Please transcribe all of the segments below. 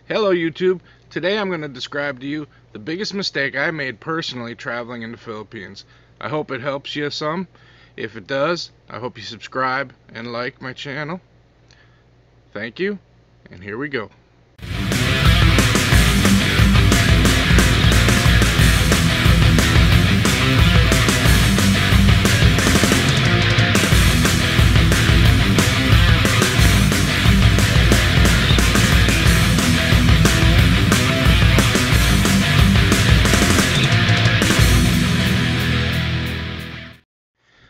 Hello YouTube. Today I'm going to describe to you the biggest mistake I made personally traveling in the Philippines. I hope it helps you some. If it does, I hope you subscribe and like my channel. Thank you, and here we go.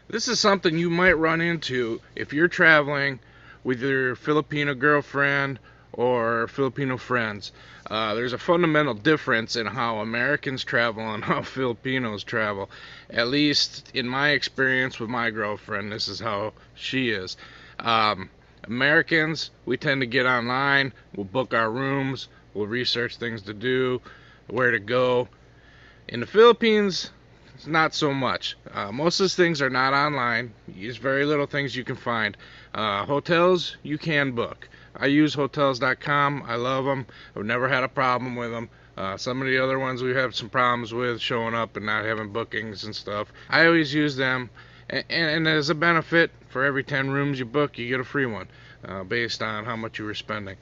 This is something you might run into if you're traveling with your Filipino girlfriend or Filipino friends. There's a fundamental difference in how Americans travel and how Filipinos travel. At least in my experience with my girlfriend, this is how she is. Americans, we tend to get online, we'll book our rooms, we'll research things to do, where to go. In the Philippines, not so much. Most of these things are not online. There's very little things you can find. Hotels, you can book. I use hotels.com. I love them. I've never had a problem with them. Some of the other ones we have some problems with showing up and not having bookings and stuff. I always use them. And as a benefit, for every 10 rooms you book, you get a free one based on how much you were spending.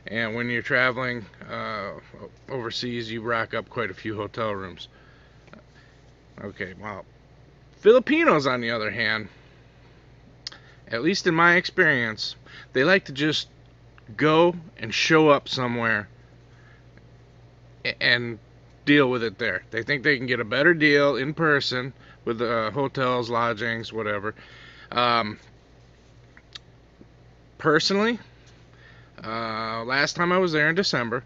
And when you're traveling overseas, you rack up quite a few hotel rooms. Okay, well, Filipinos, on the other hand, at least in my experience, they like to just go and show up somewhere and deal with it there. They think they can get a better deal in person with hotels, lodgings, whatever. Personally, last time I was there in December,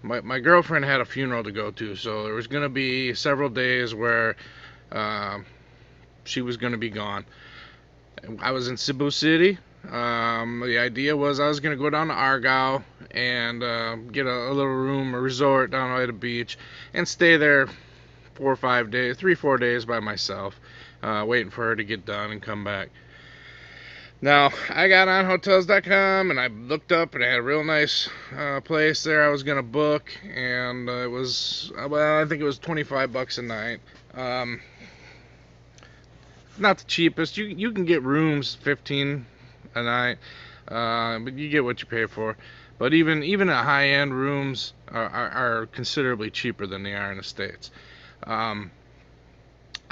my girlfriend had a funeral to go to, so there was going to be several days where she was going to be gone. I was in Cebu City. The idea was I was going to go down to Argau and get a little room, a resort down by the beach, and stay there 4 or 5 days, 3-4 days by myself, waiting for her to get done and come back. Now, I got on hotels.com and I looked up and I had a real nice place there I was going to book, and it was, well, I think it was 25 bucks a night. Not the cheapest. You can get rooms 15 a night, but you get what you pay for. But even at high-end rooms are considerably cheaper than they are in the States.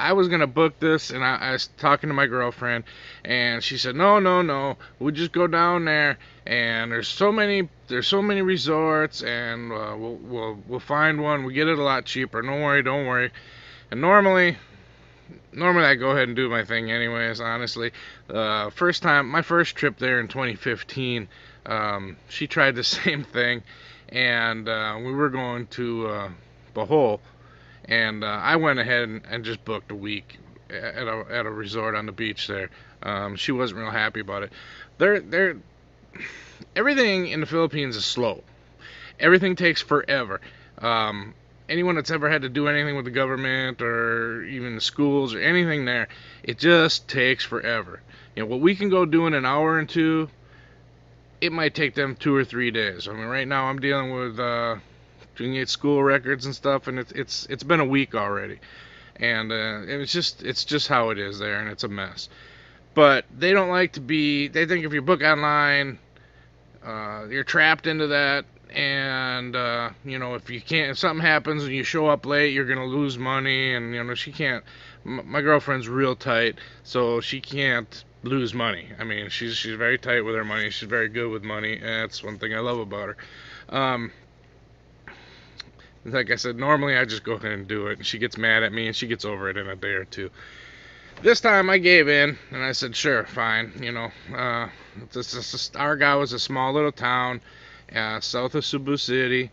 I was gonna book this, and I was talking to my girlfriend, and she said, no, we'll just go down there, and there's so many resorts, and we'll find one. We get it a lot cheaper. Don't worry. And normally I go ahead and do my thing anyways. Honestly, my first trip there in 2015, she tried the same thing, and we were going to Bohol. And I went ahead and just booked a week at a resort on the beach there. She wasn't real happy about it. Everything in the Philippines is slow. Everything takes forever. Anyone that's ever had to do anything with the government or even the schools or anything there, it just takes forever. You know, what we can go do in an hour and two, it might take them 2 or 3 days. I mean, right now I'm dealing with doing it school records and stuff, and it's been a week already, and it's just how it is there, and it's a mess. But they don't like to be. They think if you book online, you're trapped into that, and you know, if something happens and you show up late, you're gonna lose money, and you know, she can't. My girlfriend's real tight, so she can't lose money. I mean, she's very tight with her money. She's very good with money, and that's one thing I love about her. Like I said, normally I just go ahead and do it, and she gets mad at me, and she gets over it in a day or two. This time I gave in, and I said, sure, fine. You know, Argau is a small little town south of Cebu City,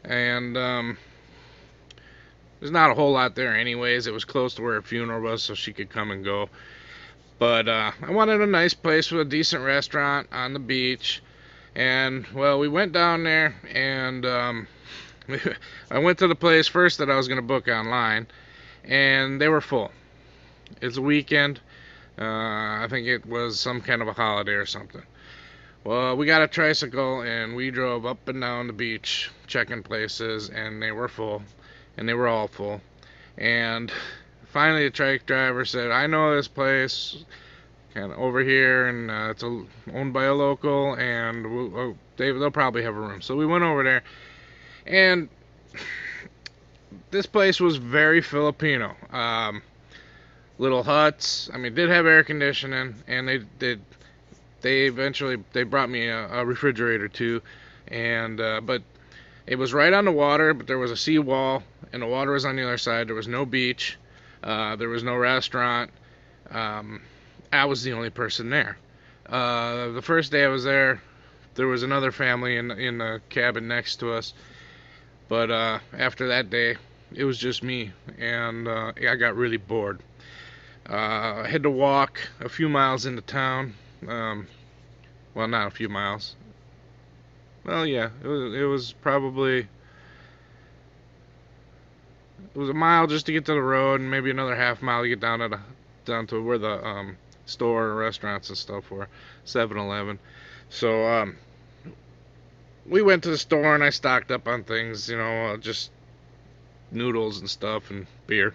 and there's not a whole lot there anyways. It was close to where her funeral was, so she could come and go. But I wanted a nice place with a decent restaurant on the beach, and, well, we went down there, and I went to the place first that I was going to book online, and they were full. It's a weekend. I think it was some kind of a holiday or something. Well, we got a tricycle and we drove up and down the beach checking places, and they were full, and they were all full. And finally, the trike driver said, "I know this place, kind of over here, and it's owned by a local, and they'll probably have a room." So we went over there, and this place was very Filipino. Little huts. I mean, did have air conditioning, and they eventually they brought me a refrigerator too, and but it was right on the water, but there was a seawall, and the water was on the other side. There was no beach. There was no restaurant. I was the only person there. The first day I was there, there was another family in the cabin next to us, but after that day, it was just me, and I got really bored. I had to walk a few miles into town. Well, not a few miles. Well, yeah, it was probably it was a mile just to get to the road, and maybe another half mile to get down to where the store and restaurants and stuff were, 7-Eleven. So we went to the store and I stocked up on things, just noodles and stuff and beer.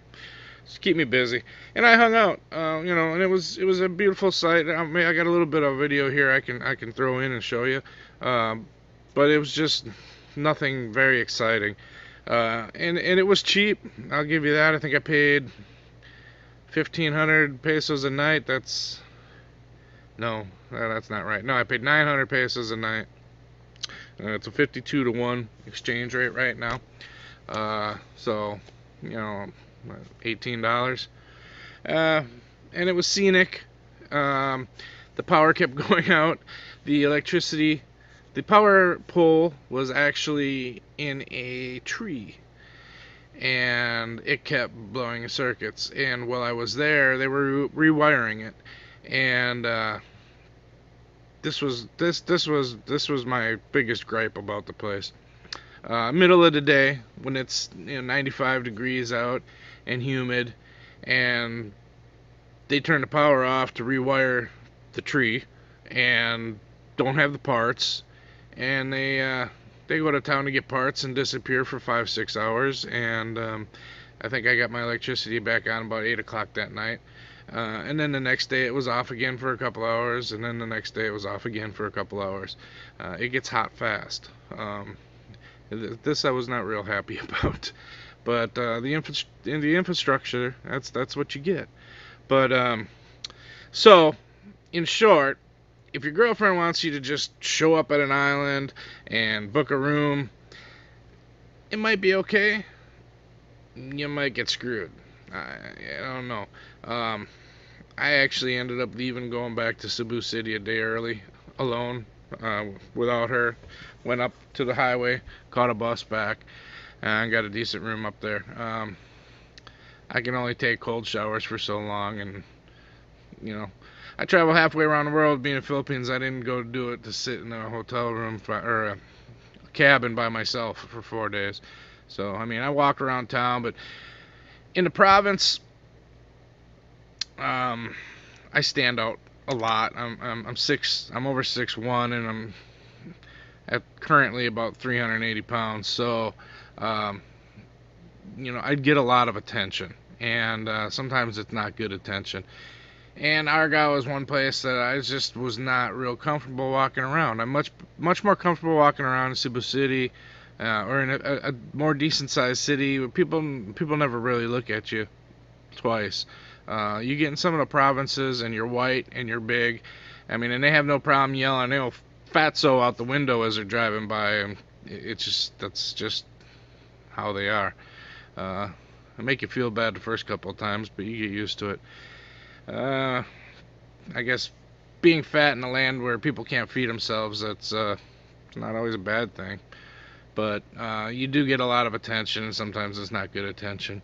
Just keep me busy, and I hung out, and it was a beautiful sight. I got a little bit of video here I can throw in and show you, but it was just nothing very exciting, and it was cheap. I'll give you that. I think I paid 1,500 pesos a night. That's not right. No, I paid 900 pesos a night. It's a 52-to-1 exchange rate right now. So, $18. And it was scenic. The power kept going out. The power pole was actually in a tree, and it kept blowing circuits. And while I was there, they were rewiring it. And this was my biggest gripe about the place. Middle of the day, when it's 95 degrees out and humid, and they turn the power off to rewire the tree, and don't have the parts, and they go to town to get parts and disappear for 5-6 hours, and I think I got my electricity back on about 8 o'clock that night. And then the next day it was off again for a couple hours, and then the next day it was off again for a couple hours. It gets hot fast. This I was not real happy about, but the infrastructure, that's what you get. But so in short, if your girlfriend wants you to just show up at an island and book a room, it might be okay. You might get screwed. I don't know. I actually ended up leaving, going back to Cebu City a day early, alone, without her. Went up to the highway, caught a bus back, and got a decent room up there. I can only take cold showers for so long, and I travel halfway around the world being in the Philippines. I didn't go do it to sit in a hotel room or a cabin by myself for 4 days. So I mean, I walked around town, but in the province, I stand out a lot. I'm over 6'1", and I'm currently about 380 pounds. So I'd get a lot of attention, and sometimes it's not good attention. And Argau is one place that I just was not real comfortable walking around. I'm much more comfortable walking around in Cebu City, or in a more decent sized city where people never really look at you twice. You get in some of the provinces and you're white and you're big. I mean, and they have no problem yelling, fatso out the window as they're driving by. And that's just how they are. It make you feel bad the first couple of times, but you get used to it. I guess being fat in a land where people can't feed themselves, that's not always a bad thing. But you do get a lot of attention, and sometimes it's not good attention.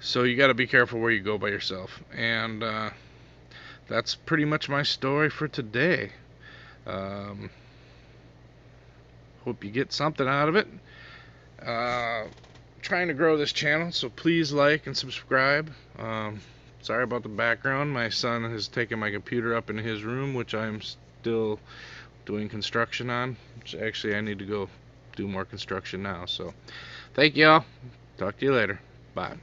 So you got to be careful where you go by yourself. And that's pretty much my story for today. Hope you get something out of it. Trying to grow this channel, so please like and subscribe. Sorry about the background. My son has taken my computer up in his room, which I'm still doing construction on. Which actually, I need to go do more construction now. So, thank y'all. Talk to you later. Bye.